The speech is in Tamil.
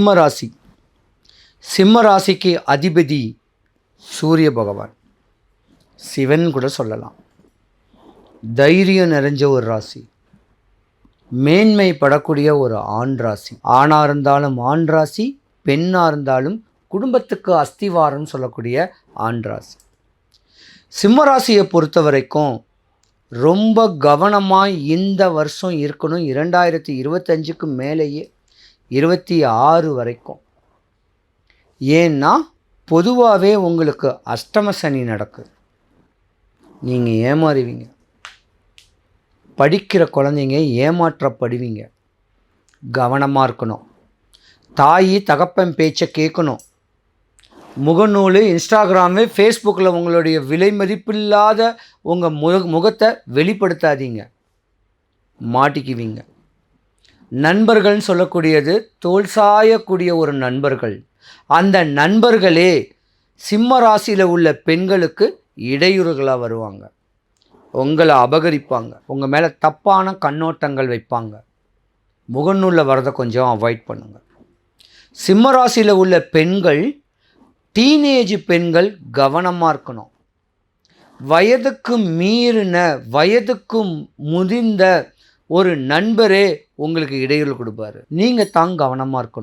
சிம்ம ராசி. சிம்ம ராசிக்கு அதிபதி சூரிய பகவான், சிவன் கூட சொல்லலாம். தைரியம் நிறைஞ்ச ஒரு ராசி, மேன்மை படக்கூடிய ஒரு ஆண் ராசி. ஆணாக இருந்தாலும் ஆண் ராசி, பெண்ணாக இருந்தாலும் குடும்பத்துக்கு அஸ்திவாரம் சொல்லக்கூடிய ஆண் ராசி. சிம்ம ராசியை பொறுத்த வரைக்கும் ரொம்ப கவனமாக இந்த வருஷம் இருக்கணும். 2025க்கு மேலேயே 26 வரைக்கும். ஏன்னா பொதுவாகவே உங்களுக்கு அஷ்டம சனி நடக்குது. நீங்கள் ஏமாறுவீங்க, படிக்கிற குழந்தைங்க ஏமாற்றப்படுவீங்க. கவனமாக இருக்கணும். தாய் தகப்பன் பேச்சை கேட்கணும். முகநூல், இன்ஸ்டாகிராமு, ஃபேஸ்புக்கில் உங்களுடைய விலை மதிப்பில்லாத உங்கள் முகத்தை வெளிப்படுத்தாதீங்க, மாட்டிக்குவீங்க. நண்பர்கள்னு சொல்லக்கூடியது தோல் சாயக்கூடிய ஒரு நண்பர்கள். அந்த நண்பர்களே சிம்ம ராசியில் உள்ள பெண்களுக்கு இடையூறுகளாக வருவாங்க. உங்களை அபகரிப்பாங்க, உங்கள் மேலே தப்பான கண்ணோட்டங்கள் வைப்பாங்க. முகநூலில் வரதை கொஞ்சம் அவாய்ட் பண்ணுங்கள். சிம்ம ராசியில் உள்ள பெண்கள், டீனேஜ் பெண்கள் கவனமாக இருக்கணும். வயதுக்கு மீறின, வயதுக்கு முதிர்ந்த ஒரு நண்பரே உங்களுக்கு இடையூறு கொடுப்பாரு. நீங்கள் தான் கவனமாக இருக்கணும்.